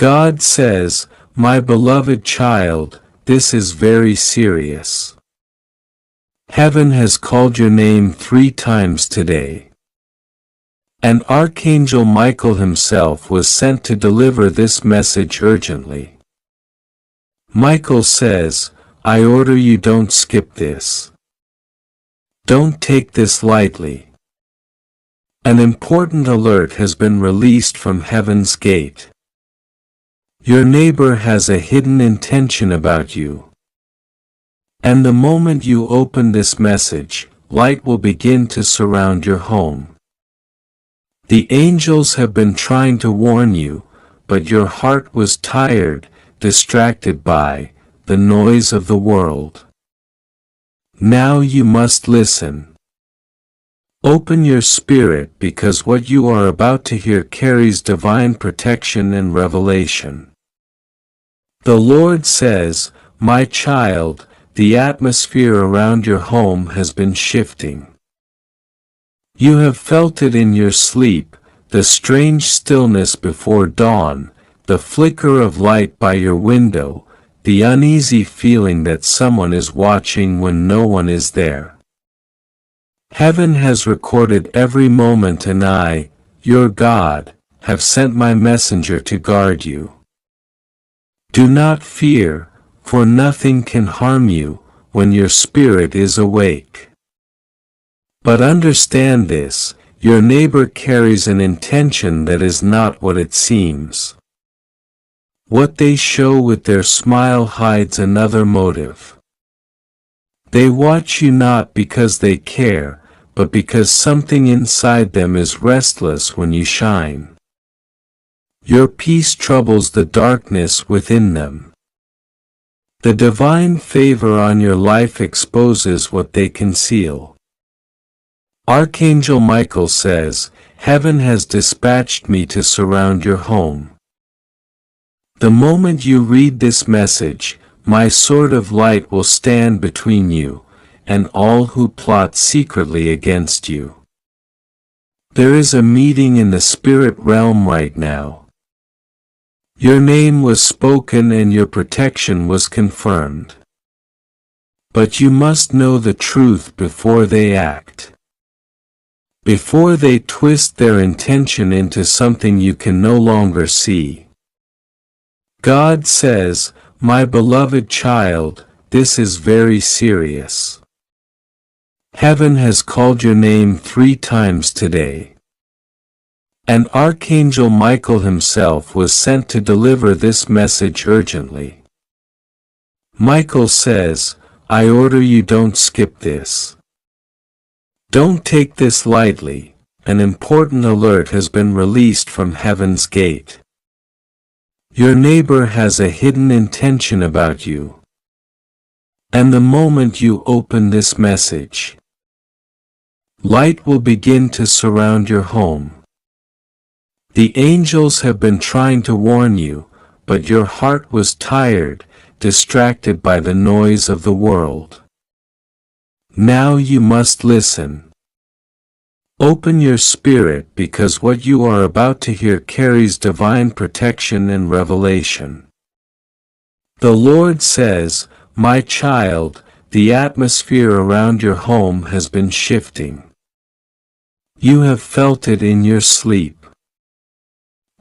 God says, "My beloved child, this is very serious. Heaven has called your name 3 times today." And Archangel Michael himself was sent to deliver this message urgently. Michael says, "I order you, don't skip this. Don't take this lightly. An important alert has been released from heaven's gate. Your neighbor has a hidden intention about you. And the moment you open this message, light will begin to surround your home. The angels have been trying to warn you, but your heart was tired, distracted by the noise of the world. Now you must listen. Open your spirit, because what you are about to hear carries divine protection and revelation. The Lord says, "My child, the atmosphere around your home has been shifting. You have felt it in your sleep, the strange stillness before dawn, the flicker of light by your window, the uneasy feeling that someone is watching when no one is there. Heaven has recorded every moment, and I, your God, have sent my messenger to guard you. Do not fear, for nothing can harm you when your spirit is awake. But understand this, your neighbor carries an intention that is not what it seems. What they show with their smile hides another motive. They watch you not because they care, but because something inside them is restless when you shine. Your peace troubles the darkness within them. The divine favor on your life exposes what they conceal. Archangel Michael says, "Heaven has dispatched me to surround your home." The moment you read this message, my sword of light will stand between you, and all who plot secretly against you. There is a meeting in the spirit realm right now. Your name was spoken and your protection was confirmed. But you must know the truth before they act. Before they twist their intention into something you can no longer see. God says, "My beloved child, this is very serious. Heaven has called your name 3 times today." And Archangel Michael himself was sent to deliver this message urgently. Michael says, "I order you, don't skip this. Don't take this lightly, an important alert has been released from heaven's gate. Your neighbor has a hidden intention about you. And the moment you open this message, light will begin to surround your home. The angels have been trying to warn you, but your heart was tired, distracted by the noise of the world. Now you must listen. Open your spirit, because what you are about to hear carries divine protection and revelation. The Lord says, "My child, the atmosphere around your home has been shifting. You have felt it in your sleep.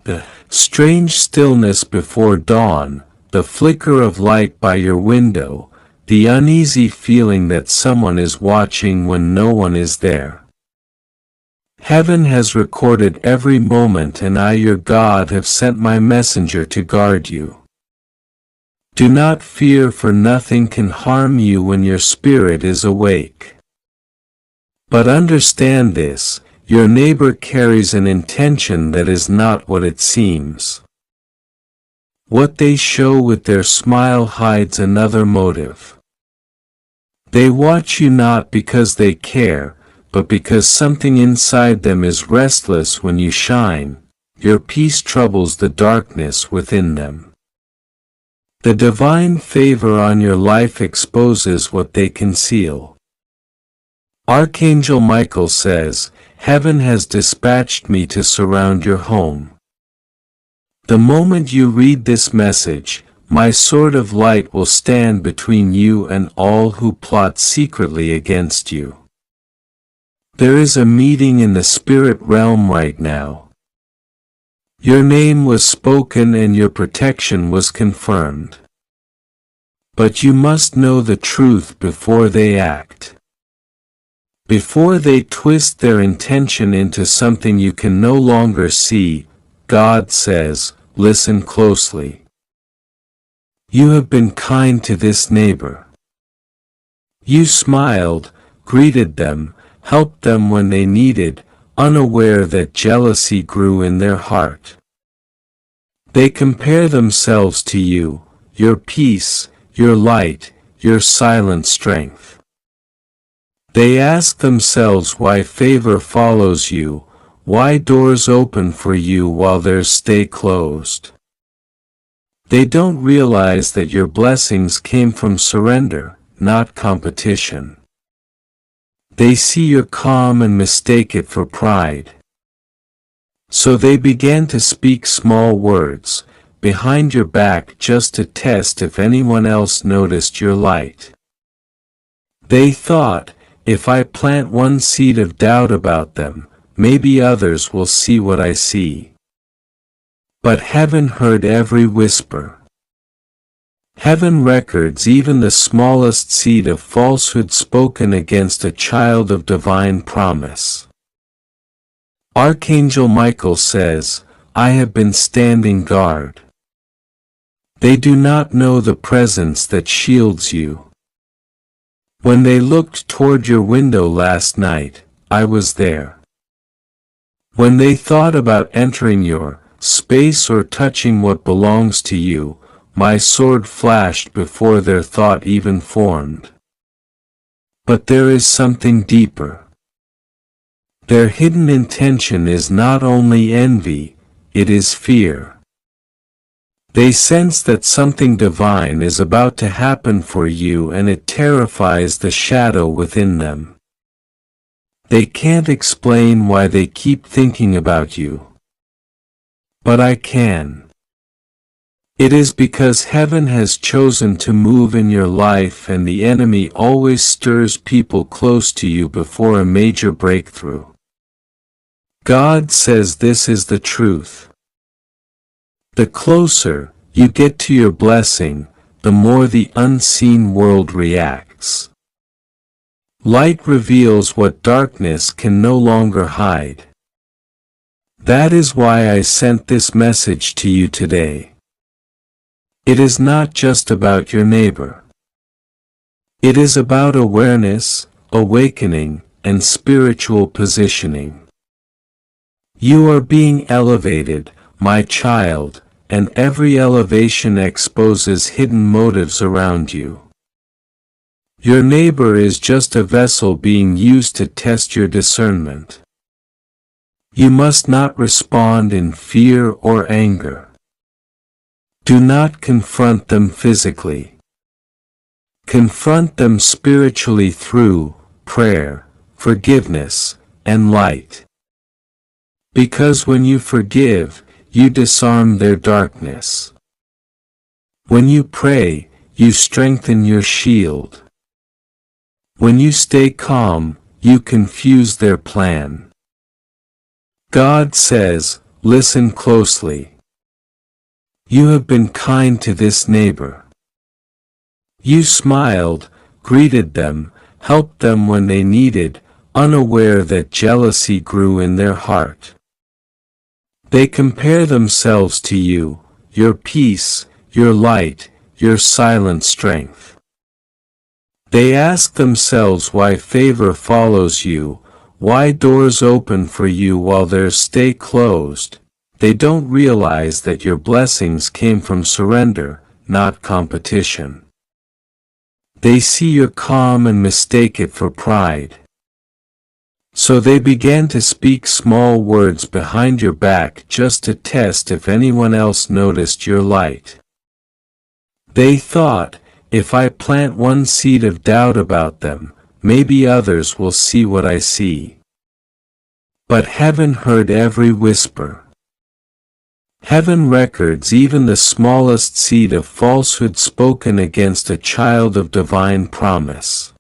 The strange stillness before dawn, the flicker of light by your window, the uneasy feeling that someone is watching when no one is there. Heaven has recorded every moment, and I, your God, have sent my messenger to guard you. Do not fear, for nothing can harm you when your spirit is awake. But understand this, your neighbor carries an intention that is not what it seems. What they show with their smile hides another motive. They watch you not because they care, but because something inside them is restless when you shine. Your peace troubles the darkness within them. The divine favor on your life exposes what they conceal. Archangel Michael says, "Heaven has dispatched me to surround your home." The moment you read this message, my sword of light will stand between you and all who plot secretly against you. There is a meeting in the spirit realm right now. Your name was spoken and your protection was confirmed. But you must know the truth before they act. Before they twist their intention into something you can no longer see, God says, listen closely. You have been kind to this neighbor. You smiled, greeted them, helped them when they needed, unaware that jealousy grew in their heart. They compare themselves to you, your peace, your light, your silent strength. They ask themselves why favor follows you, why doors open for you while theirs stay closed. They don't realize that your blessings came from surrender, not competition. They see your calm and mistake it for pride. So they began to speak small words, behind your back just to test if anyone else noticed your light. They thought, if I plant one seed of doubt about them, maybe others will see what I see. But heaven heard every whisper. Heaven records even the smallest seed of falsehood spoken against a child of divine promise. Archangel Michael says, I have been standing guard. They do not know the presence that shields you. When they looked toward your window last night, I was there. When they thought about entering your space or touching what belongs to you, my sword flashed before their thought even formed. But there is something deeper. Their hidden intention is not only envy, it is fear. They sense that something divine is about to happen for you and it terrifies the shadow within them. They can't explain why they keep thinking about you. But I can. It is because heaven has chosen to move in your life and the enemy always stirs people close to you before a major breakthrough. God says this is the truth. The closer you get to your blessing, the more the unseen world reacts. Light reveals what darkness can no longer hide. That is why I sent this message to you today. It is not just about your neighbor. It is about awareness, awakening, and spiritual positioning. You are being elevated, my child, and every elevation exposes hidden motives around you. Your neighbor is just a vessel being used to test your discernment. You must not respond in fear or anger. Do not confront them physically. Confront them spiritually through prayer, forgiveness, and light. Because when you forgive, you disarm their darkness. When you pray, you strengthen your shield. When you stay calm, you confuse their plan. God says, listen closely. You have been kind to this neighbor. You smiled, greeted them, helped them when they needed, unaware that jealousy grew in their heart. They compare themselves to you, your peace, your light, your silent strength. They ask themselves why favor follows you, why doors open for you while theirs stay closed. They don't realize that your blessings came from surrender, not competition. They see your calm and mistake it for pride. So they began to speak small words behind your back just to test if anyone else noticed your light. They thought, if I plant one seed of doubt about them, maybe others will see what I see. But heaven heard every whisper. Heaven records even the smallest seed of falsehood spoken against a child of divine promise.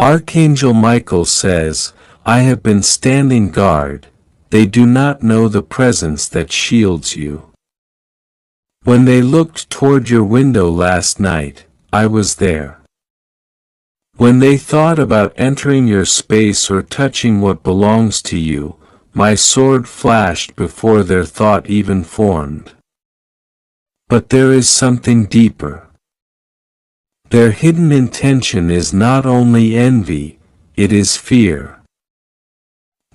Archangel Michael says, "I have been standing guard, they do not know the presence that shields you. When they looked toward your window last night, I was there. When they thought about entering your space or touching what belongs to you, my sword flashed before their thought even formed." But there is something deeper. Their hidden intention is not only envy, it is fear.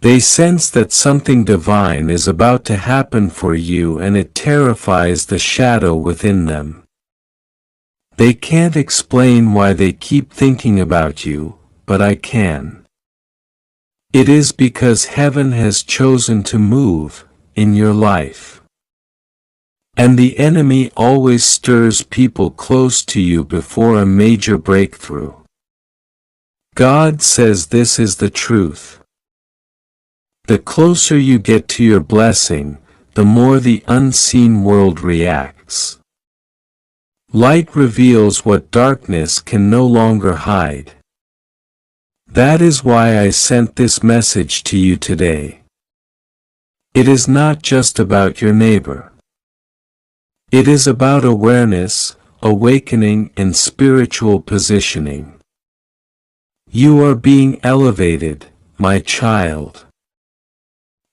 They sense that something divine is about to happen for you, and it terrifies the shadow within them. They can't explain why they keep thinking about you, but I can. It is because heaven has chosen to move in your life. And the enemy always stirs people close to you before a major breakthrough. God says this is the truth. The closer you get to your blessing, the more the unseen world reacts. Light reveals what darkness can no longer hide. That is why I sent this message to you today. It is not just about your neighbor. It is about awareness, awakening, and spiritual positioning. You are being elevated, my child.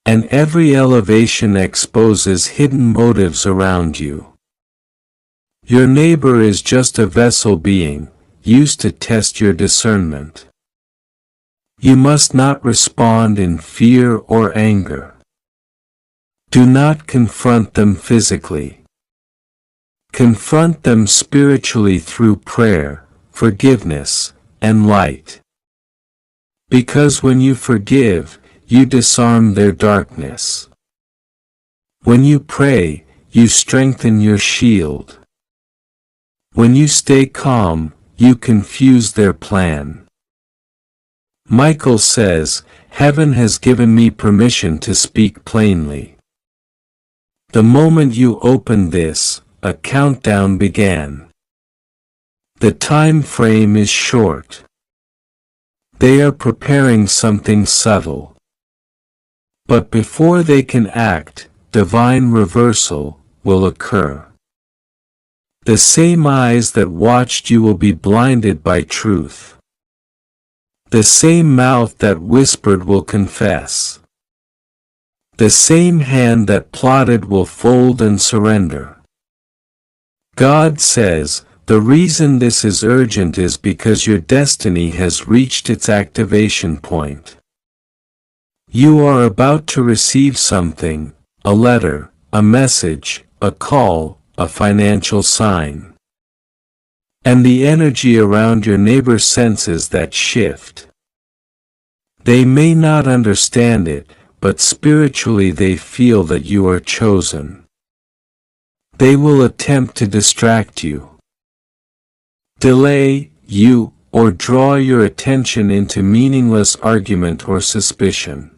And every elevation exposes hidden motives around you. Your neighbor is just a vessel being, used to test your discernment. You must not respond in fear or anger. Do not confront them physically. Confront them spiritually through prayer, forgiveness, and light. Because when you forgive, you disarm their darkness. When you pray, you strengthen your shield. When you stay calm, you confuse their plan. Michael says, "Heaven has given me permission to speak plainly." The moment you opened this, a countdown began. The time frame is short. They are preparing something subtle. But before they can act, divine reversal will occur. The same eyes that watched you will be blinded by truth. The same mouth that whispered will confess. The same hand that plotted will fold and surrender. God says, the reason this is urgent is because your destiny has reached its activation point. You are about to receive something, a letter, a message, a call, a financial sign. And the energy around your neighbor senses that shift. They may not understand it, but spiritually they feel that you are chosen. They will attempt to distract you, delay you, or draw your attention into meaningless argument or suspicion.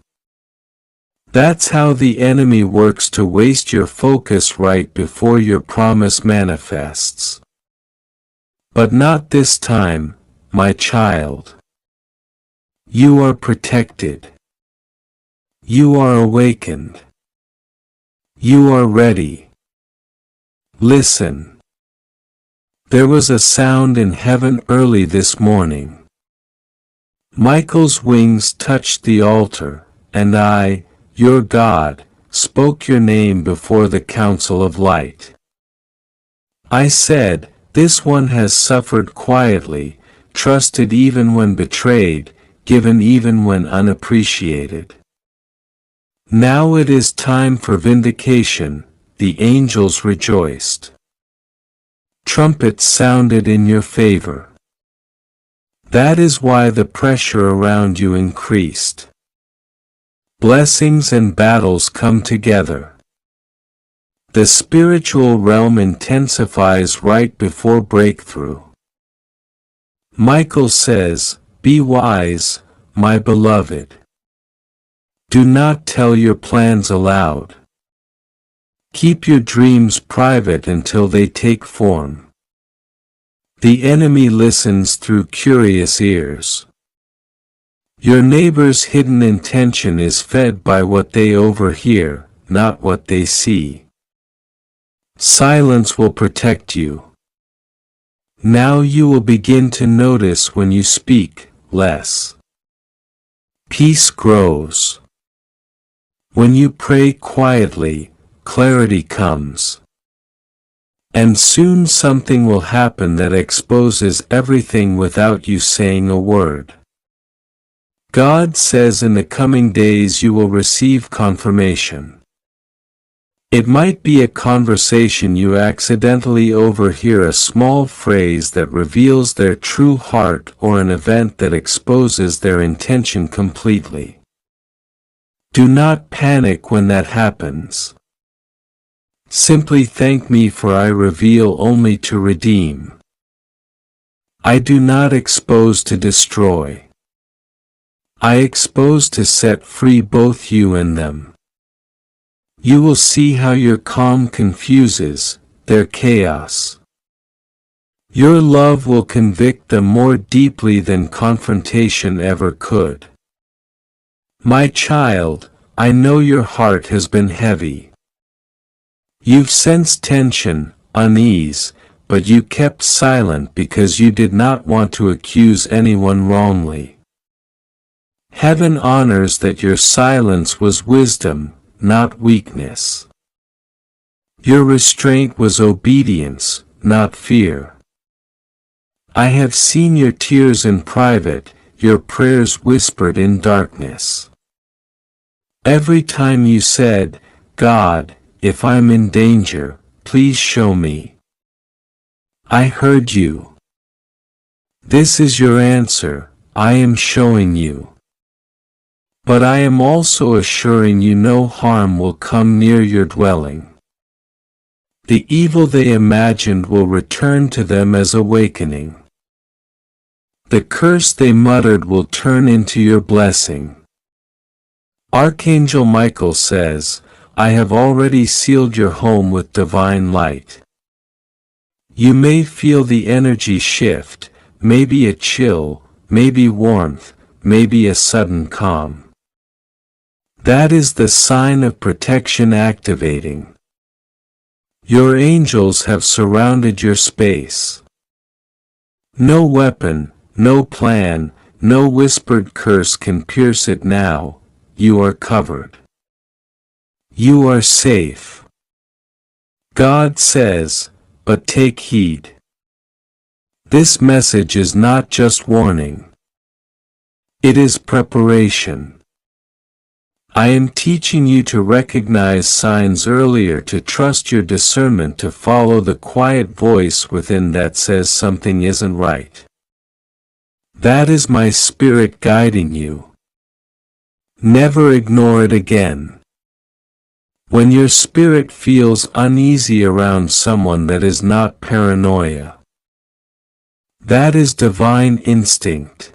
That's how the enemy works to waste your focus right before your promise manifests. But not this time, my child. You are protected. You are awakened. You are ready. Listen. There was a sound in heaven early this morning. Michael's wings touched the altar, and I, your God, spoke your name before the council of light. I said, "This one has suffered quietly, trusted even when betrayed, given even when unappreciated. Now it is time for vindication." The angels rejoiced. Trumpets sounded in your favor. That is why the pressure around you increased. Blessings and battles come together. The spiritual realm intensifies right before breakthrough. Michael says, "Be wise, my beloved. Do not tell your plans aloud. Keep your dreams private until they take form. The enemy listens through curious ears. Your neighbor's hidden intention is fed by what they overhear, not what they see. Silence will protect you. Now you will begin to notice when you speak less. Peace grows. When you pray quietly, clarity comes. And soon something will happen that exposes everything without you saying a word. God says in the coming days you will receive confirmation. It might be a conversation you accidentally overhear, a small phrase that reveals their true heart, or an event that exposes their intention completely. Do not panic when that happens. Simply thank me, for I reveal only to redeem. I do not expose to destroy. I expose to set free both you and them. You will see how your calm confuses their chaos. Your love will convict them more deeply than confrontation ever could. My child, I know your heart has been heavy. You've sensed tension, unease, but you kept silent because you did not want to accuse anyone wrongly. Heaven honors that your silence was wisdom, not weakness. Your restraint was obedience, not fear. I have seen your tears in private, your prayers whispered in darkness. Every time you said, God, if I'm in danger, please show me. I heard you. This is your answer, I am showing you. But I am also assuring you no harm will come near your dwelling. The evil they imagined will return to them as awakening. The curse they muttered will turn into your blessing. Archangel Michael says, I have already sealed your home with divine light. You may feel the energy shift, maybe a chill, maybe warmth, maybe a sudden calm. That is the sign of protection activating. Your angels have surrounded your space. No weapon, no plan, no whispered curse can pierce it now. You are covered. You are safe. God says, but take heed. This message is not just warning. It is preparation. I am teaching you to recognize signs earlier, to trust your discernment, to follow the quiet voice within that says something isn't right. That is my spirit guiding you. Never ignore it again. When your spirit feels uneasy around someone, that is not paranoia. That is divine instinct.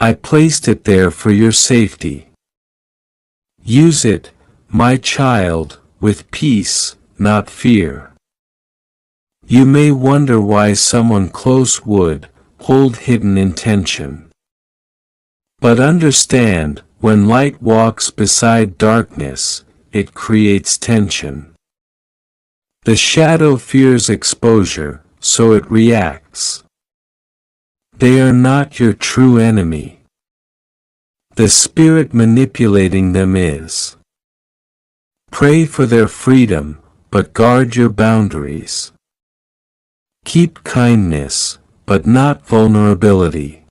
I placed it there for your safety. Use it, my child, with peace, not fear. You may wonder why someone close would hold hidden intention. But understand, when light walks beside darkness, it creates tension. The shadow fears exposure, so it reacts. They are not your true enemy. The spirit manipulating them is. Pray for their freedom, but guard your boundaries. Keep kindness, but not vulnerability.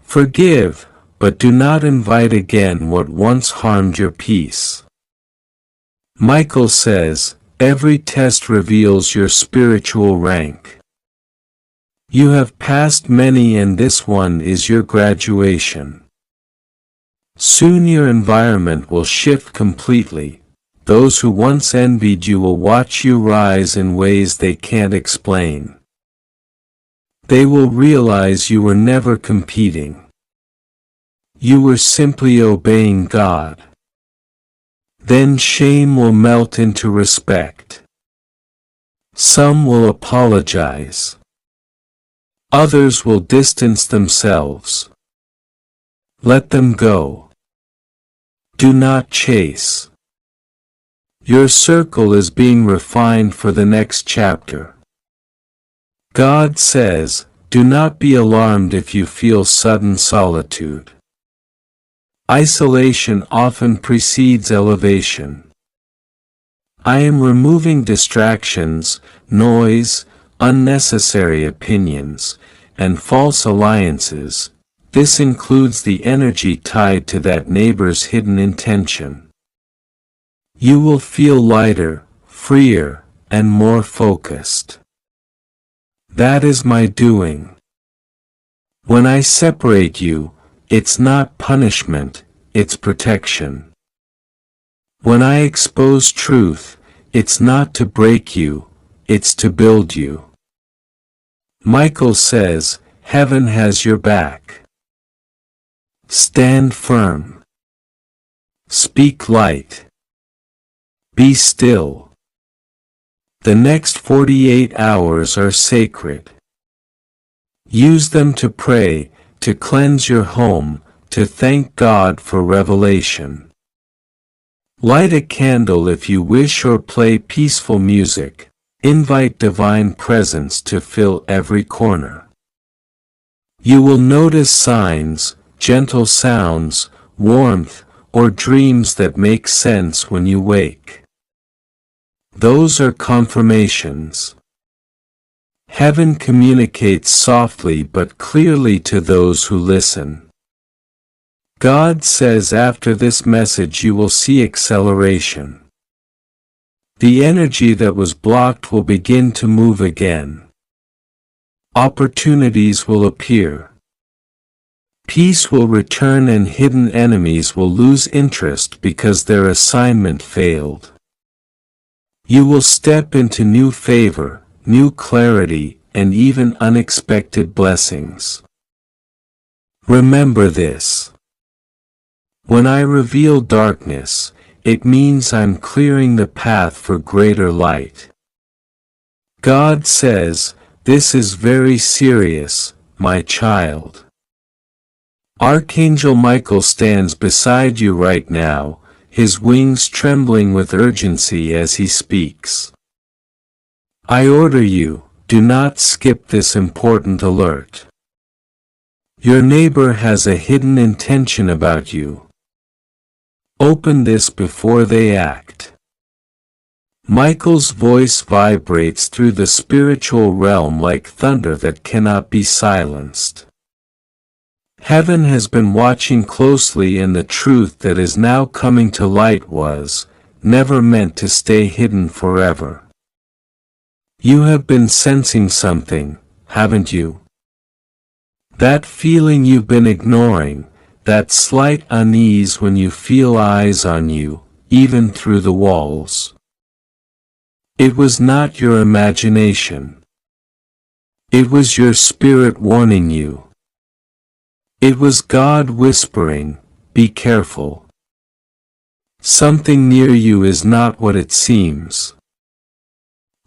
Forgive, but do not invite again what once harmed your peace. Michael says, every test reveals your spiritual rank. You have passed many, and this one is your graduation. Soon your environment will shift completely. Those who once envied you will watch you rise in ways they can't explain. They will realize you were never competing. You were simply obeying God. Then shame will melt into respect. Some will apologize. Others will distance themselves. Let them go. Do not chase. Your circle is being refined for the next chapter. God says, do not be alarmed if you feel sudden solitude. Isolation often precedes elevation. I am removing distractions, noise, unnecessary opinions, and false alliances. This includes the energy tied to that neighbor's hidden intention. You will feel lighter, freer, and more focused. That is my doing. When I separate you, it's not punishment, it's protection. When I expose truth, it's not to break you, it's to build you. Michael says, heaven has your back. Stand firm. Speak light. Be still. The next 48 hours are sacred. Use them to pray, to cleanse your home, to thank God for revelation. Light a candle if you wish or play peaceful music. Invite divine presence to fill every corner. You will notice signs, gentle sounds, warmth, or dreams that make sense when you wake. Those are confirmations. Heaven communicates softly but clearly to those who listen. God says after this message you will see acceleration. The energy that was blocked will begin to move again. Opportunities will appear. Peace will return and hidden enemies will lose interest because their assignment failed. You will step into new favor, new clarity, and even unexpected blessings. Remember this. When I reveal darkness, it means I'm clearing the path for greater light. God says, this is very serious, my child. Archangel Michael stands beside you right now, his wings trembling with urgency as he speaks. I order you, do not skip this important alert. Your neighbor has a hidden intention about you. Open this before they act. Michael's voice vibrates through the spiritual realm like thunder that cannot be silenced. Heaven has been watching closely, and the truth that is now coming to light was never meant to stay hidden forever. You have been sensing something, haven't you? That feeling you've been ignoring, that slight unease when you feel eyes on you, even through the walls. It was not your imagination. It was your spirit warning you. It was God whispering, be careful. Something near you is not what it seems.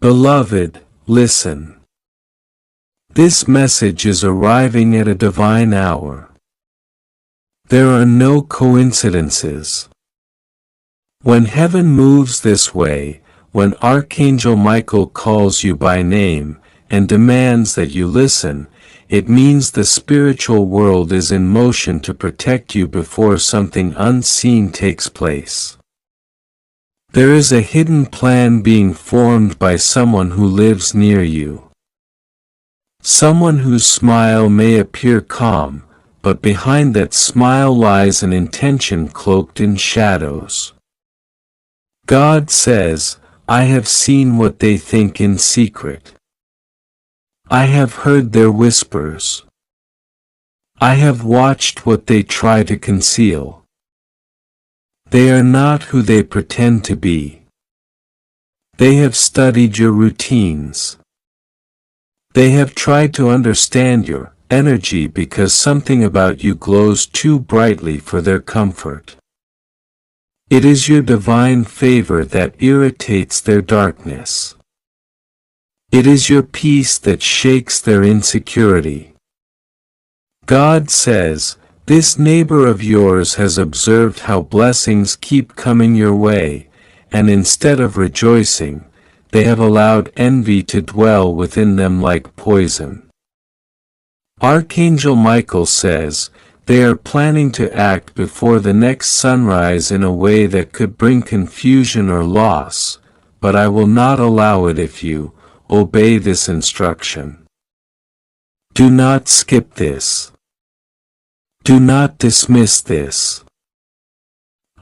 Beloved, listen. This message is arriving at a divine hour. There are no coincidences. When heaven moves this way, when Archangel Michael calls you by name and demands that you listen, it means the spiritual world is in motion to protect you before something unseen takes place. There is a hidden plan being formed by someone who lives near you. Someone whose smile may appear calm, but behind that smile lies an intention cloaked in shadows. God says, I have seen what they think in secret. I have heard their whispers. I have watched what they try to conceal. They are not who they pretend to be. They have studied your routines. They have tried to understand your energy because something about you glows too brightly for their comfort. It is your divine favor that irritates their darkness. It is your peace that shakes their insecurity. God says, this neighbor of yours has observed how blessings keep coming your way, and instead of rejoicing, they have allowed envy to dwell within them like poison. Archangel Michael says, they are planning to act before the next sunrise in a way that could bring confusion or loss, but I will not allow it if you obey this instruction. Do not skip this. Do not dismiss this.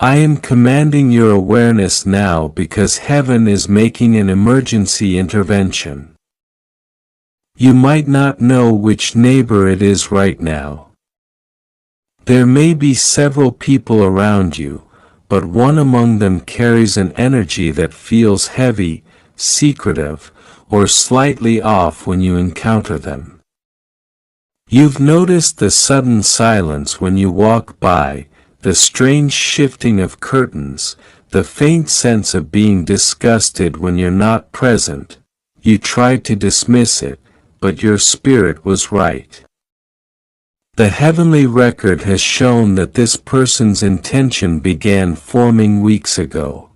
I am commanding your awareness now because heaven is making an emergency intervention. You might not know which neighbor it is right now. There may be several people around you, but one among them carries an energy that feels heavy, secretive, or slightly off when you encounter them. You've noticed the sudden silence when you walk by, the strange shifting of curtains, the faint sense of being disgusted when you're not present. You tried to dismiss it, but your spirit was right. The heavenly record has shown that this person's intention began forming weeks ago.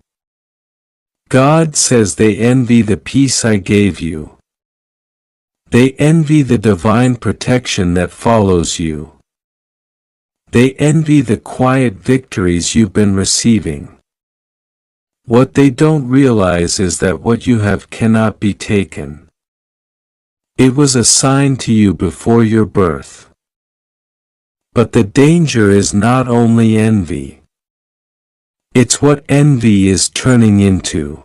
God says they envy the peace I gave you. They envy the divine protection that follows you. They envy the quiet victories you've been receiving. What they don't realize is that what you have cannot be taken. It was assigned to you before your birth. But the danger is not only envy. It's what envy is turning into.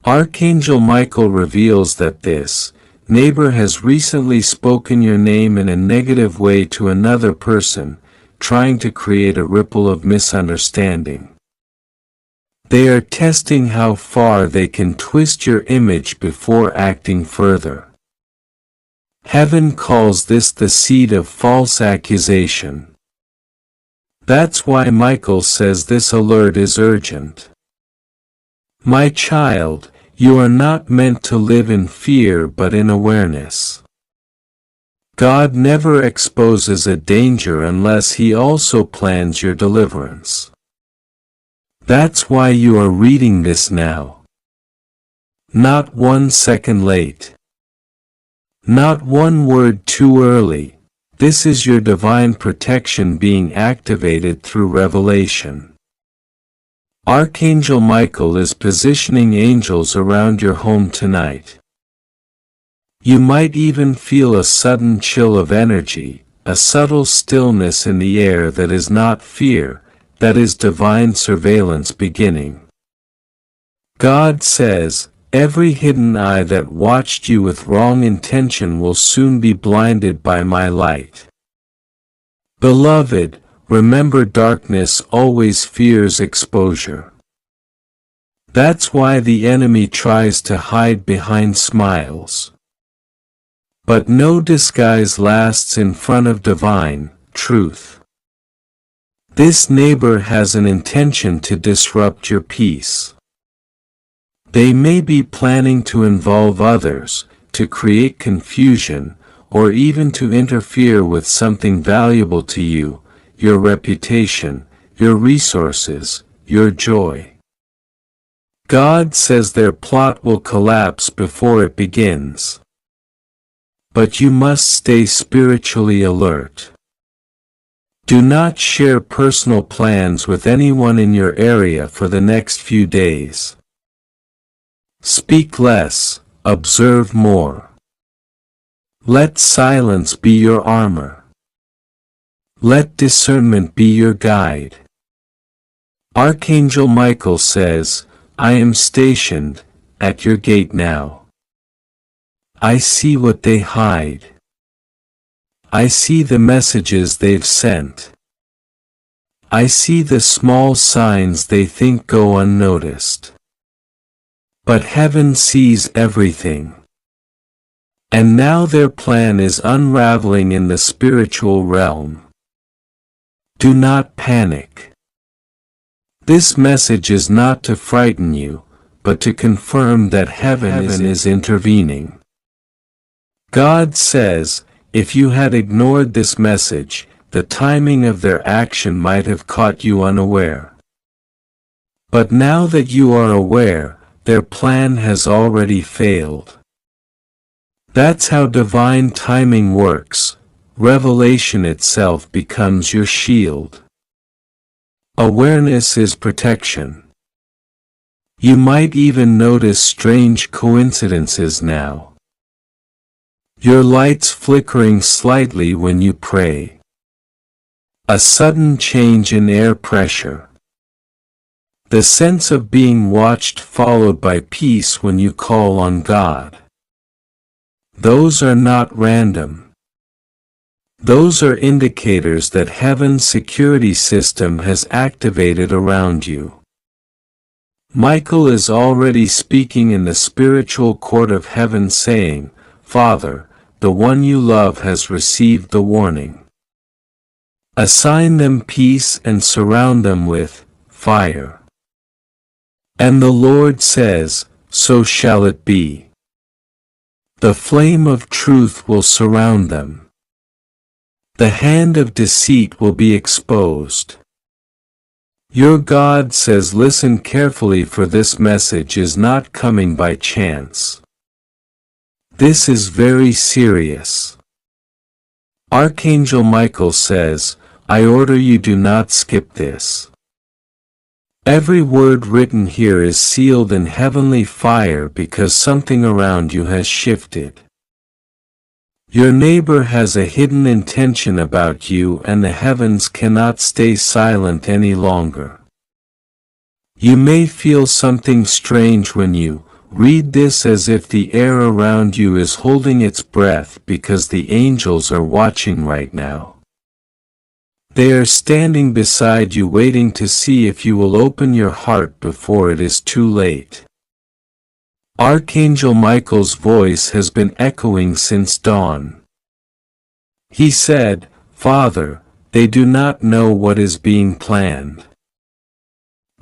Archangel Michael reveals that this neighbor has recently spoken your name in a negative way to another person, trying to create a ripple of misunderstanding. They are testing how far they can twist your image before acting further. Heaven calls this the seed of false accusation. That's why Michael says this alert is urgent. My child, you are not meant to live in fear but in awareness. God never exposes a danger unless He also plans your deliverance. That's why you are reading this now. Not 1 second late. Not one word too early. This is your divine protection being activated through revelation. Archangel Michael is positioning angels around your home tonight. You might even feel a sudden chill of energy, a subtle stillness in the air that is not fear, that is divine surveillance beginning. God says, every hidden eye that watched you with wrong intention will soon be blinded by my light. Beloved, remember darkness always fears exposure. That's why the enemy tries to hide behind smiles. But no disguise lasts in front of divine truth. This neighbor has an intention to disrupt your peace. They may be planning to involve others, to create confusion, or even to interfere with something valuable to you, your reputation, your resources, your joy. God says their plot will collapse before it begins. But you must stay spiritually alert. Do not share personal plans with anyone in your area for the next few days. Speak less, observe more. Let silence be your armor. Let discernment be your guide. Archangel Michael says, I am stationed at your gate now. I see what they hide. I see the messages they've sent. I see the small signs they think go unnoticed. But heaven sees everything. And now their plan is unraveling in the spiritual realm. Do not panic. This message is not to frighten you, but to confirm that heaven is intervening. God says, if you had ignored this message, the timing of their action might have caught you unaware. But now that you are aware, their plan has already failed. That's how divine timing works. Revelation itself becomes your shield. Awareness is protection. You might even notice strange coincidences now. Your lights flickering slightly when you pray. A sudden change in air pressure. The sense of being watched followed by peace when you call on God. Those are not random. Those are indicators that heaven's security system has activated around you. Michael is already speaking in the spiritual court of heaven saying, Father, the one you love has received the warning. Assign them peace and surround them with fire. And the Lord says, so shall it be. The flame of truth will surround them. The hand of deceit will be exposed. Your God says listen carefully, for this message is not coming by chance. This is very serious. Archangel Michael says, I order you do not skip this. Every word written here is sealed in heavenly fire because something around you has shifted. Your neighbor has a hidden intention about you, and the heavens cannot stay silent any longer. You may feel something strange when you read this, as if the air around you is holding its breath because the angels are watching right now. They are standing beside you waiting to see if you will open your heart before it is too late. Archangel Michael's voice has been echoing since dawn. He said, Father, they do not know what is being planned.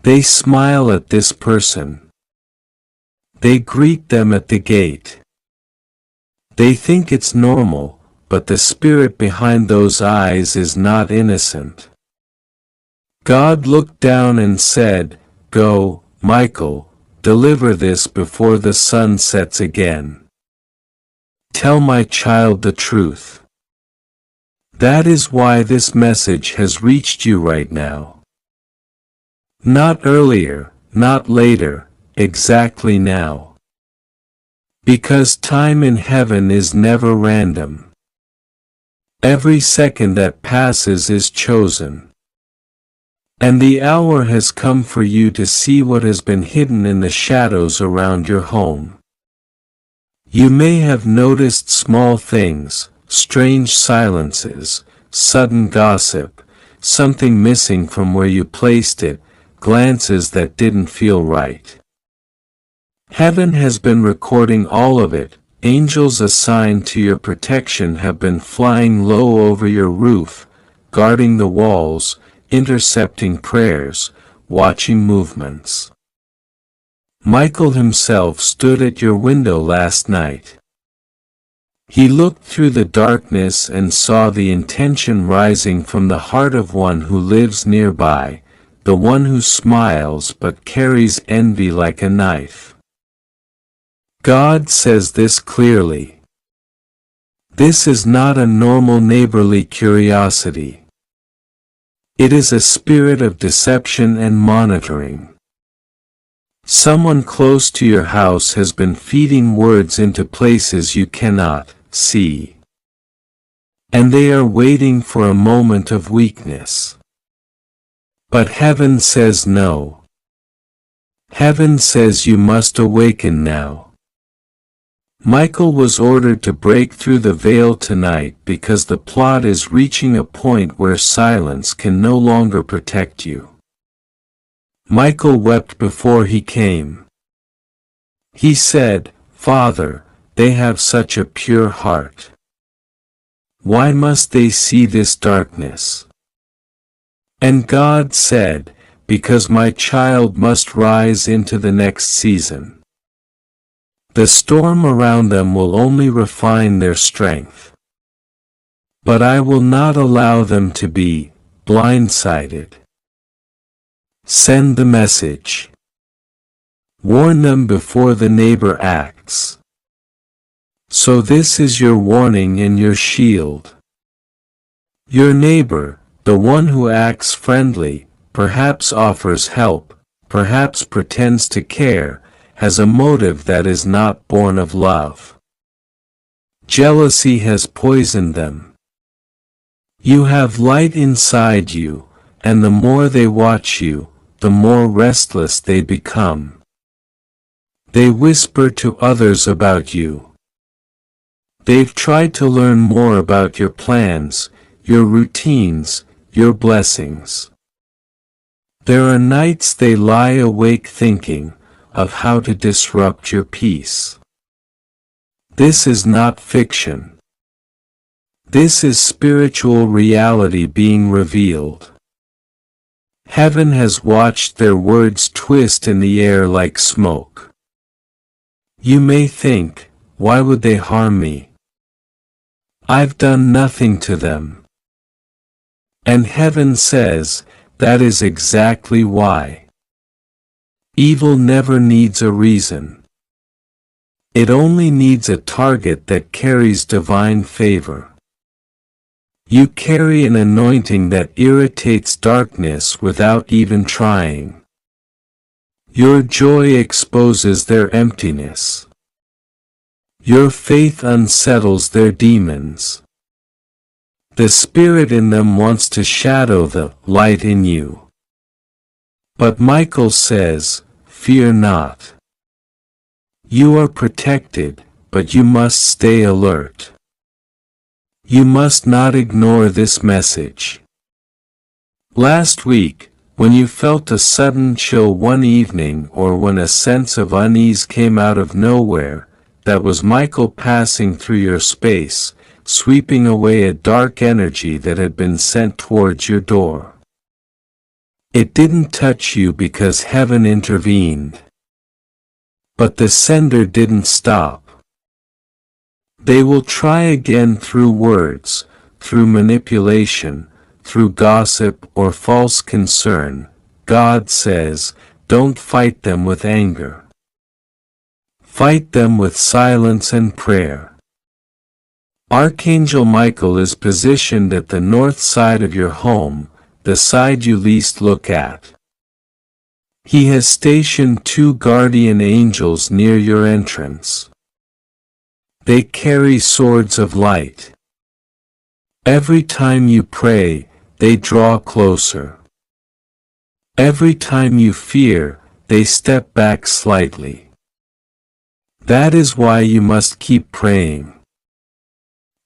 They smile at this person. They greet them at the gate. They think it's normal, but the spirit behind those eyes is not innocent. God looked down and said, Go, Michael, deliver this before the sun sets again. Tell my child the truth. That is why this message has reached you right now. Not earlier, not later, exactly now. Because time in heaven is never random. Every second that passes is chosen. And the hour has come for you to see what has been hidden in the shadows around your home. You may have noticed small things, strange silences, sudden gossip, something missing from where you placed it, glances that didn't feel right. Heaven has been recording all of it. Angels assigned to your protection have been flying low over your roof, guarding the walls, intercepting prayers, watching movements. Michael himself stood at your window last night. He looked through the darkness and saw the intention rising from the heart of one who lives nearby, the one who smiles but carries envy like a knife. God says this clearly. This is not a normal neighborly curiosity. It is a spirit of deception and monitoring. Someone close to your house has been feeding words into places you cannot see. And they are waiting for a moment of weakness. But heaven says no. Heaven says you must awaken now. Michael was ordered to break through the veil tonight because the plot is reaching a point where silence can no longer protect you. Michael wept before he came. He said, Father, they have such a pure heart. Why must they see this darkness? And God said, because my child must rise into the next season. The storm around them will only refine their strength. But I will not allow them to be blindsided. Send the message. Warn them before the neighbor acts. So this is your warning and your shield. Your neighbor, the one who acts friendly, perhaps offers help, perhaps pretends to care, has a motive that is not born of love. Jealousy has poisoned them. You have light inside you, and the more they watch you, the more restless they become. They whisper to others about you. They've tried to learn more about your plans, your routines, your blessings. There are nights they lie awake thinking of how to disrupt your peace. This is not fiction. This is spiritual reality being revealed. Heaven has watched their words twist in the air like smoke. You may think, why would they harm me? I've done nothing to them. And heaven says, that is exactly why. Evil never needs a reason. It only needs a target that carries divine favor. You carry an anointing that irritates darkness without even trying. Your joy exposes their emptiness. Your faith unsettles their demons. The spirit in them wants to shadow the light in you. But Michael says, fear not. You are protected, but you must stay alert. You must not ignore this message. Last week, when you felt a sudden chill one evening or when a sense of unease came out of nowhere, that was Michael passing through your space, sweeping away a dark energy that had been sent towards your door. It didn't touch you because heaven intervened. But the sender didn't stop. They will try again through words, through manipulation, through gossip or false concern. God says, don't fight them with anger. Fight them with silence and prayer. Archangel Michael is positioned at the north side of your home, the side you least look at. He has stationed 2 guardian angels near your entrance. They carry swords of light. Every time you pray, they draw closer. Every time you fear, they step back slightly. That is why you must keep praying.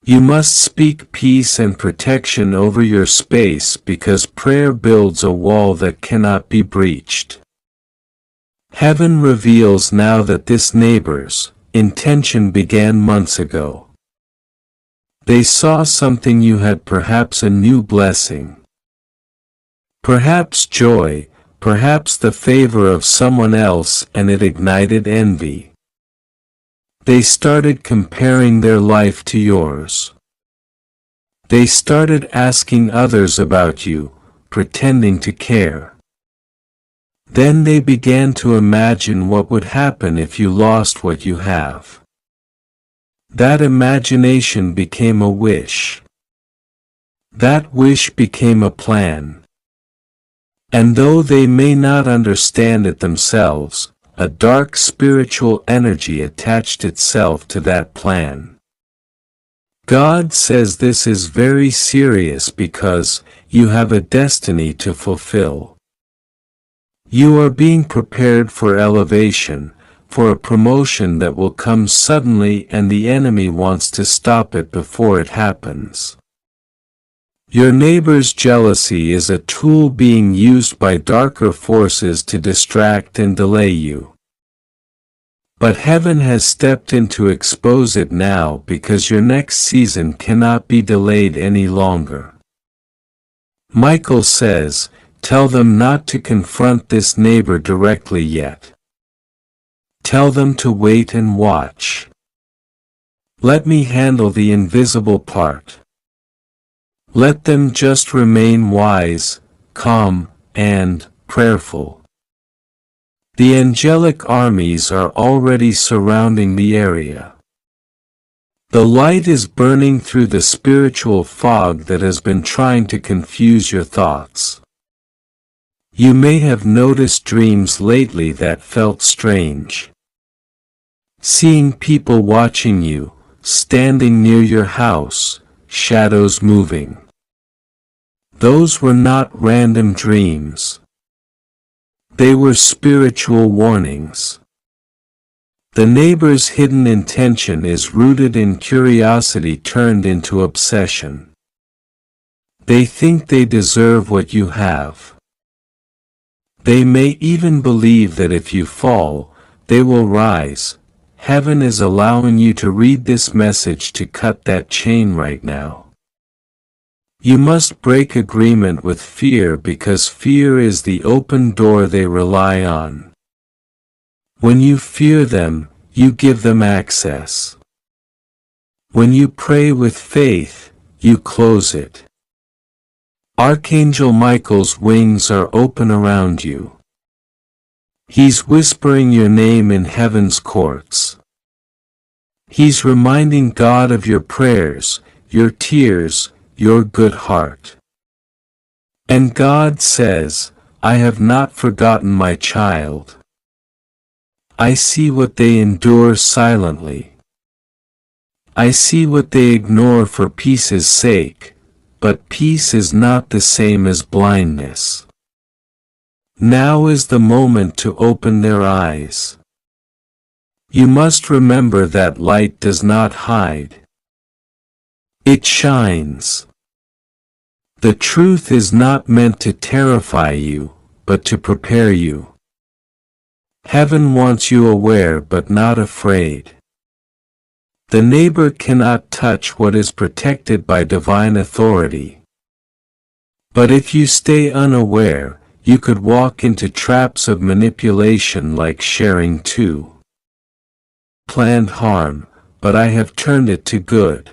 You must speak peace and protection over your space because prayer builds a wall that cannot be breached. Heaven reveals now that this neighbor's intention began months ago. They saw something you had, perhaps a new blessing. Perhaps joy, perhaps the favor of someone else, and it ignited envy. They started comparing their life to yours. They started asking others about you, pretending to care. Then they began to imagine what would happen if you lost what you have. That imagination became a wish. That wish became a plan. And though they may not understand it themselves, a dark spiritual energy attached itself to that plan. God says this is very serious because you have a destiny to fulfill. You are being prepared for elevation, for a promotion that will come suddenly, and the enemy wants to stop it before it happens. Your neighbor's jealousy is a tool being used by darker forces to distract and delay you. But heaven has stepped in to expose it now because your next season cannot be delayed any longer. Michael says, Tell them not to confront this neighbor directly yet. Tell them to wait and watch. Let me handle the invisible part. Let them just remain wise, calm, and prayerful. The angelic armies are already surrounding the area. The light is burning through the spiritual fog that has been trying to confuse your thoughts. You may have noticed dreams lately that felt strange. Seeing people watching you, standing near your house, shadows moving. Those were not random dreams. They were spiritual warnings. The neighbor's hidden intention is rooted in curiosity turned into obsession. They think they deserve what you have. They may even believe that if you fall, they will rise. Heaven is allowing you to read this message to cut that chain right now. You must break agreement with fear because fear is the open door they rely on. When you fear them, you give them access. When you pray with faith, you close it. Archangel Michael's wings are open around you. He's whispering your name in heaven's courts. He's reminding God of your prayers, your tears, your good heart. And God says, I have not forgotten my child. I see what they endure silently. I see what they ignore for peace's sake, but peace is not the same as blindness. Now is the moment to open their eyes. You must remember that light does not hide. It shines. The truth is not meant to terrify you, but to prepare you. Heaven wants you aware but not afraid. The neighbor cannot touch what is protected by divine authority. But if you stay unaware, you could walk into traps of manipulation like sharing too. Planned harm, but I have turned it to good.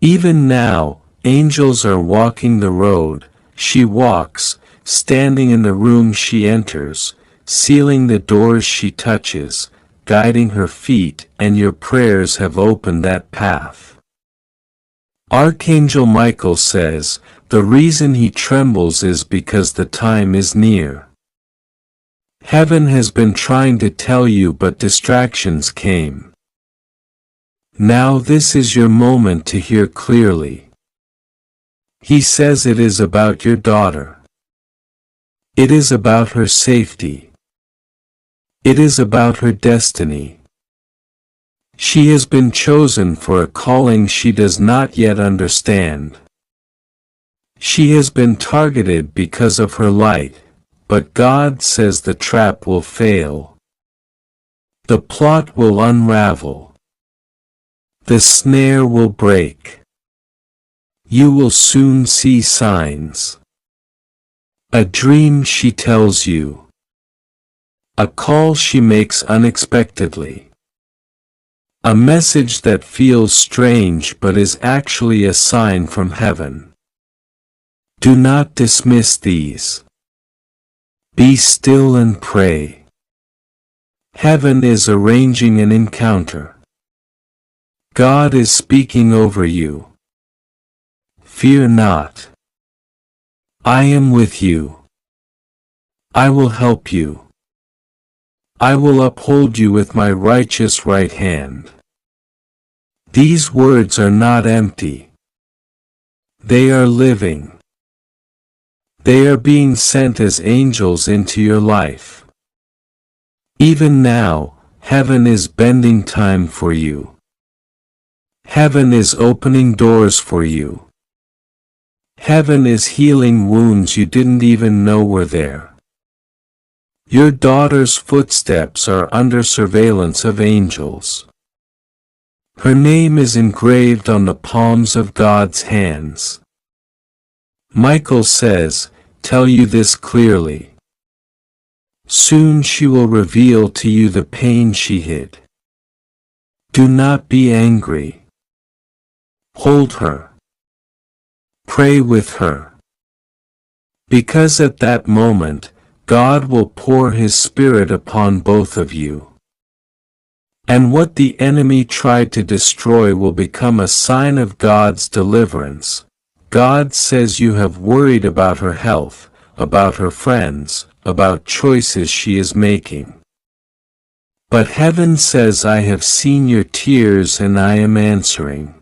Even now, angels are walking the road she walks, standing in the room she enters, sealing the doors she touches, guiding her feet, and your prayers have opened that path. Archangel Michael says, the reason he trembles is because the time is near. Heaven has been trying to tell you but distractions came. Now this is your moment to hear clearly. He says it is about your daughter. It is about her safety. It is about her destiny. She has been chosen for a calling she does not yet understand. She has been targeted because of her light, but God says the trap will fail. The plot will unravel. The snare will break. You will soon see signs. A dream she tells you. A call she makes unexpectedly. A message that feels strange but is actually a sign from heaven. Do not dismiss these. Be still and pray. Heaven is arranging an encounter. God is speaking over you. Fear not. I am with you. I will help you. I will uphold you with my righteous right hand. These words are not empty. They are living. They are being sent as angels into your life. Even now, heaven is bending time for you. Heaven is opening doors for you. Heaven is healing wounds you didn't even know were there. Your daughter's footsteps are under surveillance of angels. Her name is engraved on the palms of God's hands. Michael says, tell you this clearly. Soon she will reveal to you the pain she hid. Do not be angry. Hold her. Pray with her. Because at that moment, God will pour His Spirit upon both of you. And what the enemy tried to destroy will become a sign of God's deliverance. God says you have worried about her health, about her friends, about choices she is making. But heaven says, I have seen your tears and I am answering.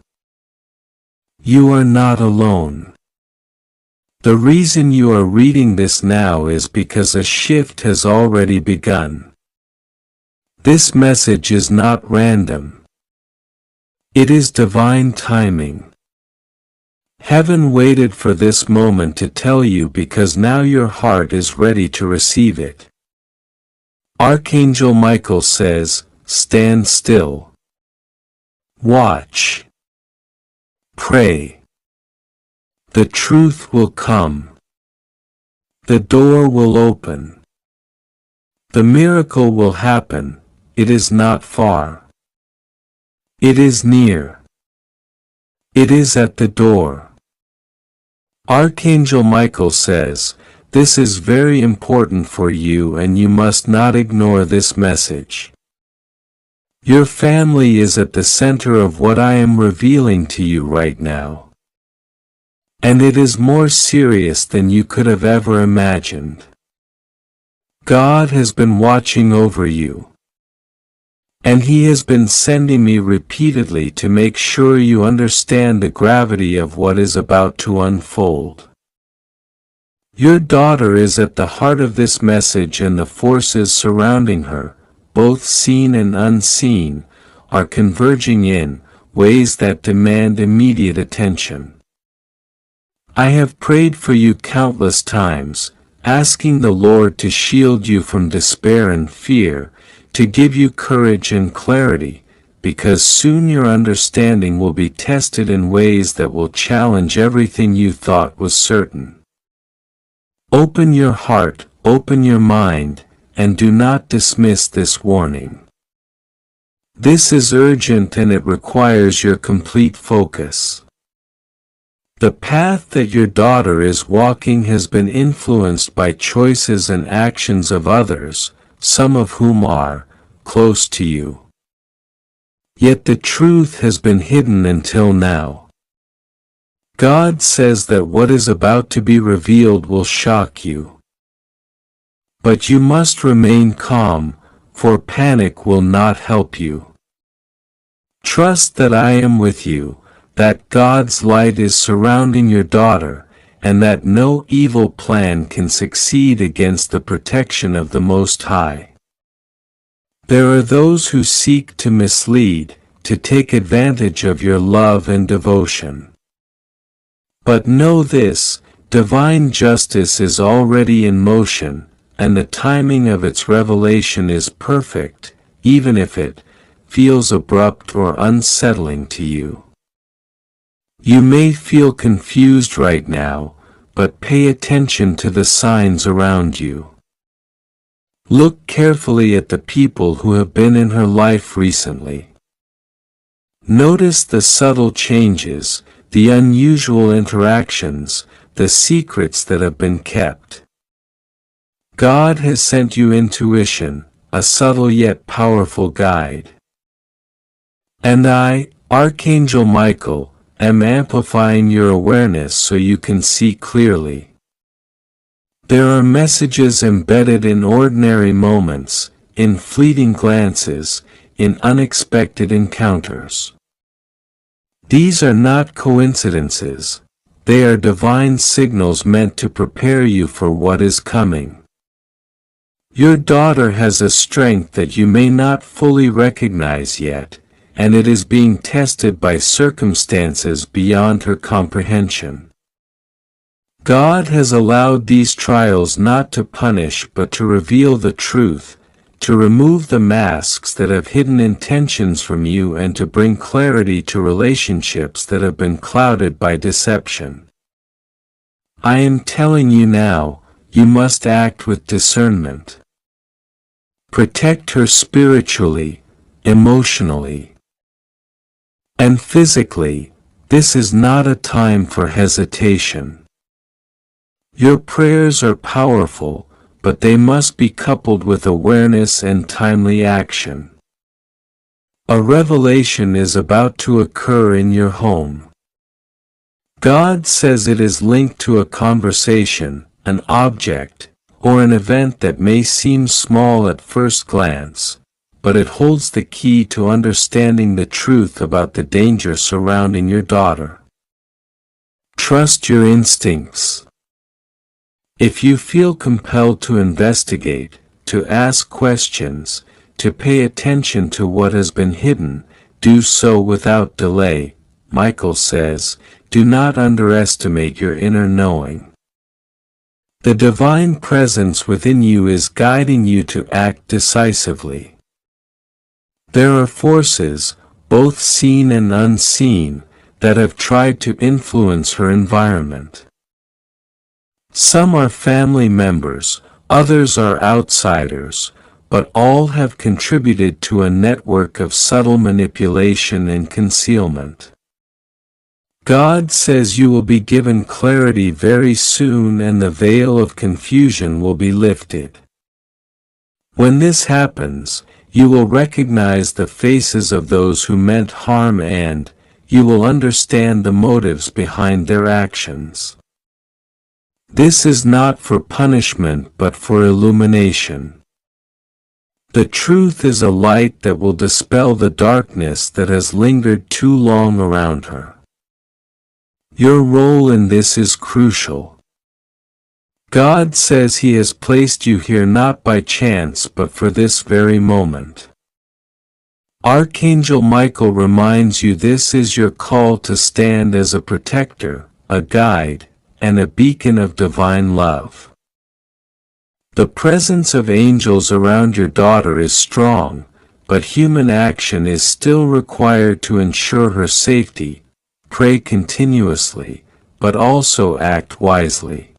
You are not alone. The reason you are reading this now is because a shift has already begun. This message is not random. It is divine timing. Heaven waited for this moment to tell you because now your heart is ready to receive it. Archangel Michael says, stand still. Watch. Pray. The truth will come. The door will open. The miracle will happen. It is not far. It is near. It is at the door. Archangel Michael says, this is very important for you and you must not ignore this message. Your family is at the center of what I am revealing to you right now. And it is more serious than you could have ever imagined. God has been watching over you. And He has been sending me repeatedly to make sure you understand the gravity of what is about to unfold. Your daughter is at the heart of this message, and the forces surrounding her, both seen and unseen, are converging in ways that demand immediate attention. I have prayed for you countless times, asking the Lord to shield you from despair and fear, to give you courage and clarity, because soon your understanding will be tested in ways that will challenge everything you thought was certain. Open your heart, open your mind, and do not dismiss this warning. This is urgent and it requires your complete focus. The path that your daughter is walking has been influenced by choices and actions of others, some of whom are close to you. Yet the truth has been hidden until now. God says that what is about to be revealed will shock you. But you must remain calm, for panic will not help you. Trust that I am with you, that God's light is surrounding your daughter, and that no evil plan can succeed against the protection of the Most High. There are those who seek to mislead, to take advantage of your love and devotion. But know this, divine justice is already in motion, and the timing of its revelation is perfect, even if it feels abrupt or unsettling to you. You may feel confused right now, but pay attention to the signs around you. Look carefully at the people who have been in her life recently. Notice the subtle changes, the unusual interactions, the secrets that have been kept. God has sent you intuition, a subtle yet powerful guide. And I, Archangel Michael, am amplifying your awareness so you can see clearly. There are messages embedded in ordinary moments, in fleeting glances, in unexpected encounters. These are not coincidences. They are divine signals meant to prepare you for what is coming. Your daughter has a strength that you may not fully recognize yet, and it is being tested by circumstances beyond her comprehension. God has allowed these trials not to punish but to reveal the truth, to remove the masks that have hidden intentions from you and to bring clarity to relationships that have been clouded by deception. I am telling you now, you must act with discernment. Protect her spiritually, emotionally, and physically. This is not a time for hesitation. Your prayers are powerful, but they must be coupled with awareness and timely action. A revelation is about to occur in your home. God says it is linked to a conversation, an object, or an event that may seem small at first glance, but it holds the key to understanding the truth about the danger surrounding your daughter. Trust your instincts. If you feel compelled to investigate, to ask questions, to pay attention to what has been hidden, do so without delay. Michael says, do not underestimate your inner knowing. The divine presence within you is guiding you to act decisively. There are forces, both seen and unseen, that have tried to influence her environment. Some are family members, others are outsiders, but all have contributed to a network of subtle manipulation and concealment. God says you will be given clarity very soon and the veil of confusion will be lifted. When this happens, you will recognize the faces of those who meant harm and you will understand the motives behind their actions. This is not for punishment but for illumination. The truth is a light that will dispel the darkness that has lingered too long around her. Your role in this is crucial. God says He has placed you here not by chance but for this very moment. Archangel Michael reminds you this is your call to stand as a protector, a guide, and a beacon of divine love. The presence of angels around your daughter is strong, but human action is still required to ensure her safety. Pray continuously, but also act wisely.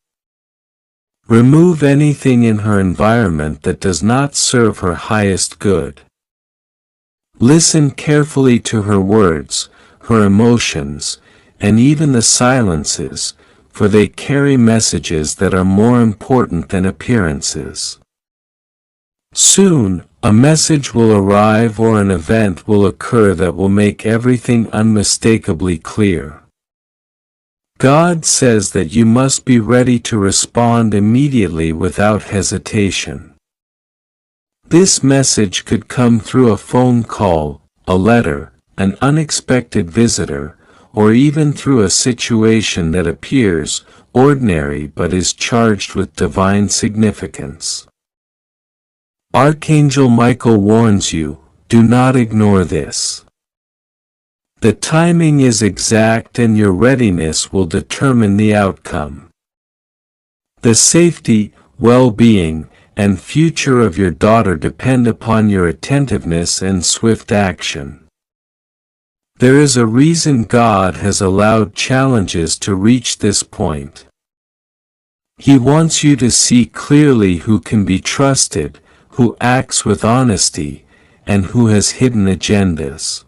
Remove anything in her environment that does not serve her highest good. Listen carefully to her words, her emotions, and even the silences, for they carry messages that are more important than appearances. Soon, a message will arrive or an event will occur that will make everything unmistakably clear. God says that you must be ready to respond immediately without hesitation. This message could come through a phone call, a letter, an unexpected visitor, or even through a situation that appears ordinary but is charged with divine significance. Archangel Michael warns you, do not ignore this. The timing is exact and your readiness will determine the outcome. The safety, well-being, and future of your daughter depend upon your attentiveness and swift action. There is a reason God has allowed challenges to reach this point. He wants you to see clearly who can be trusted, who acts with honesty, and who has hidden agendas.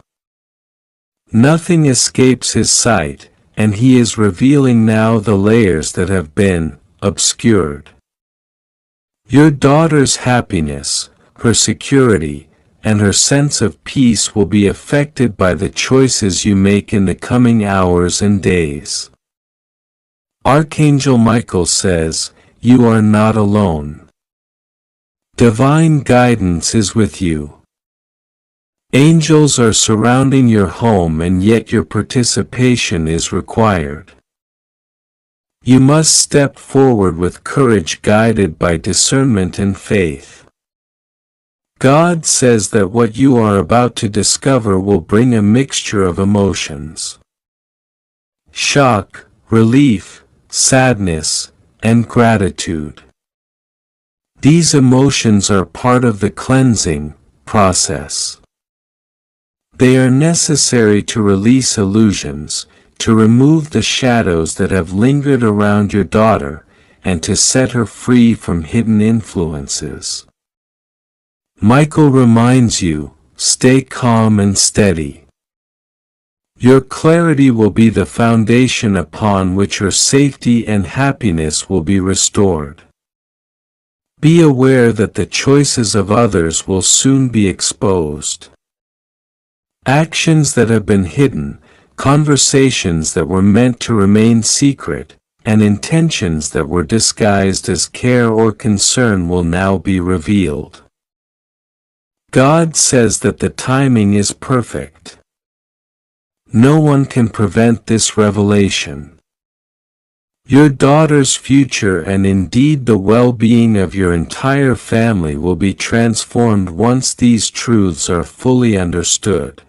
Nothing escapes His sight, and He is revealing now the layers that have been obscured. Your daughter's happiness, her security, and her sense of peace will be affected by the choices you make in the coming hours and days. Archangel Michael says, you are not alone. Divine guidance is with you. Angels are surrounding your home and yet your participation is required. You must step forward with courage guided by discernment and faith. God says that what you are about to discover will bring a mixture of emotions. Shock, relief, sadness, and gratitude. These emotions are part of the cleansing process. They are necessary to release illusions, to remove the shadows that have lingered around your daughter, and to set her free from hidden influences. Michael reminds you, stay calm and steady. Your clarity will be the foundation upon which her safety and happiness will be restored. Be aware that the choices of others will soon be exposed. Actions that have been hidden, conversations that were meant to remain secret, and intentions that were disguised as care or concern will now be revealed. God says that the timing is perfect. No one can prevent this revelation. Your daughter's future and indeed the well-being of your entire family will be transformed once these truths are fully understood.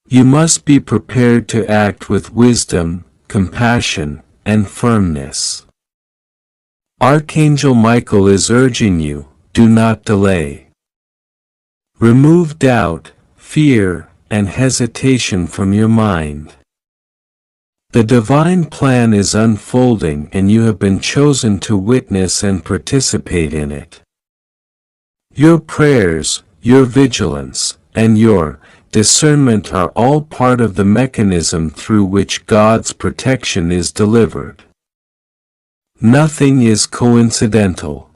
You must be prepared to act with wisdom, compassion, and firmness. Archangel Michael is urging you, do not delay. Remove doubt, fear, and hesitation from your mind. The divine plan is unfolding and you have been chosen to witness and participate in it. Your prayers, your vigilance, and your discernment are all part of the mechanism through which God's protection is delivered. Nothing is coincidental.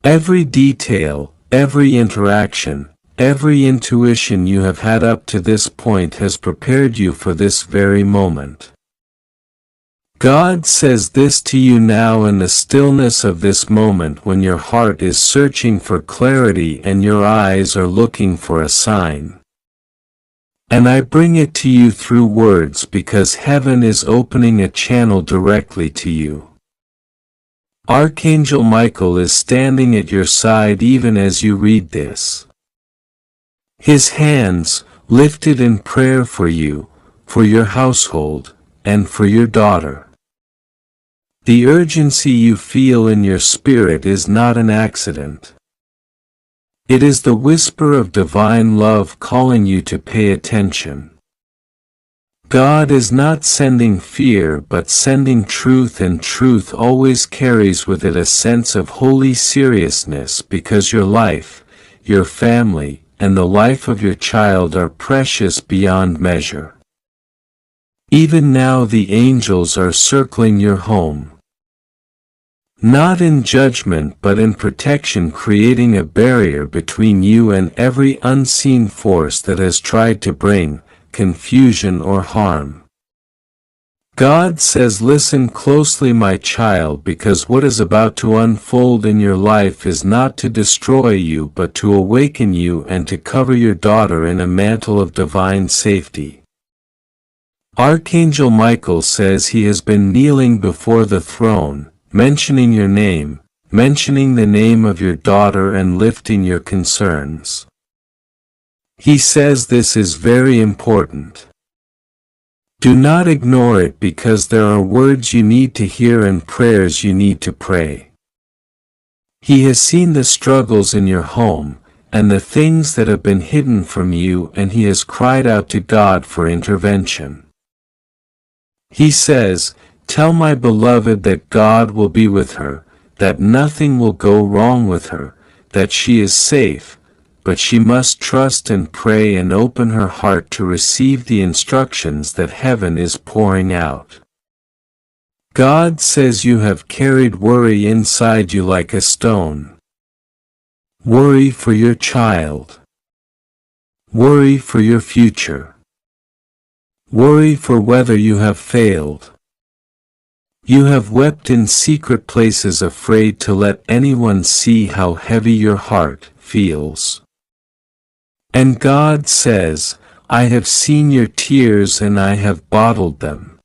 Every detail, every interaction, every intuition you have had up to this point has prepared you for this very moment. God says this to you now in the stillness of this moment when your heart is searching for clarity and your eyes are looking for a sign. And I bring it to you through words because heaven is opening a channel directly to you. Archangel Michael is standing at your side even as you read this. His hands, lifted in prayer for you, for your household, and for your daughter. The urgency you feel in your spirit is not an accident. It is the whisper of divine love calling you to pay attention. God is not sending fear but sending truth, and truth always carries with it a sense of holy seriousness because your life, your family, and the life of your child are precious beyond measure. Even now the angels are circling your home. Not in judgment but in protection, creating a barrier between you and every unseen force that has tried to bring confusion or harm. God says, listen closely, my child, because what is about to unfold in your life is not to destroy you but to awaken you and to cover your daughter in a mantle of divine safety. Archangel Michael says he has been kneeling before the throne, mentioning your name, mentioning the name of your daughter and lifting your concerns. He says this is very important. Do not ignore it because there are words you need to hear and prayers you need to pray. He has seen the struggles in your home, and the things that have been hidden from you, and he has cried out to God for intervention. He says, tell my beloved that God will be with her, that nothing will go wrong with her, that she is safe, but she must trust and pray and open her heart to receive the instructions that heaven is pouring out. God says you have carried worry inside you like a stone. Worry for your child. Worry for your future. Worry for whether you have failed. You have wept in secret places, afraid to let anyone see how heavy your heart feels. And God says, I have seen your tears and I have bottled them.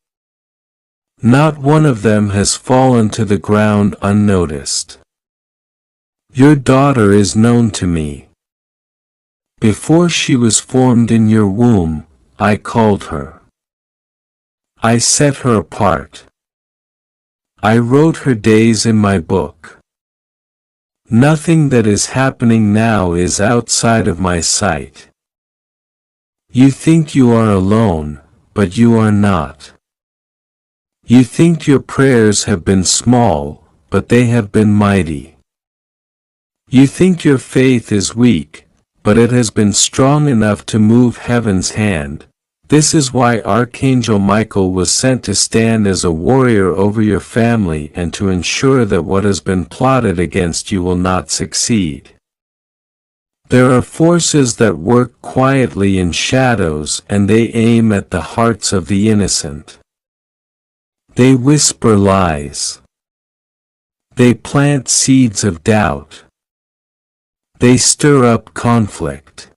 Not one of them has fallen to the ground unnoticed. Your daughter is known to me. Before she was formed in your womb, I called her. I set her apart. I wrote her days in my book. Nothing that is happening now is outside of my sight. You think you are alone, but you are not. You think your prayers have been small, but they have been mighty. You think your faith is weak, but it has been strong enough to move heaven's hand. This is why Archangel Michael was sent to stand as a warrior over your family and to ensure that what has been plotted against you will not succeed. There are forces that work quietly in shadows, and they aim at the hearts of the innocent. They whisper lies. They plant seeds of doubt. They stir up conflict.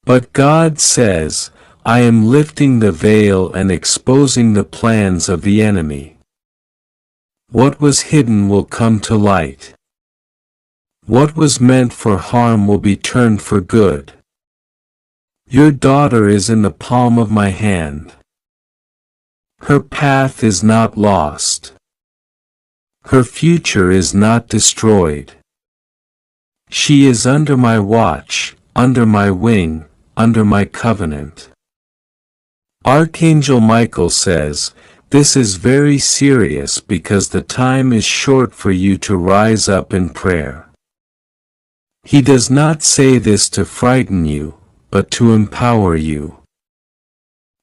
But God says, I am lifting the veil and exposing the plans of the enemy. What was hidden will come to light. What was meant for harm will be turned for good. Your daughter is in the palm of my hand. Her path is not lost. Her future is not destroyed. She is under my watch, under my wing, under my covenant. Archangel Michael says, this is very serious because the time is short for you to rise up in prayer. He does not say this to frighten you, but to empower you.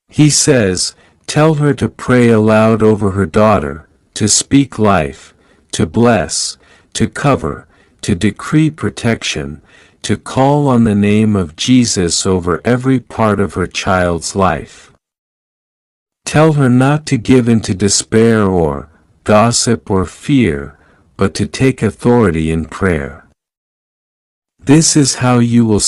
He says, tell her to pray aloud over her daughter, to speak life, to bless, to cover, to decree protection, to call on the name of Jesus over every part of her child's life. Tell her not to give in to despair or gossip or fear, but to take authority in prayer. This is how you will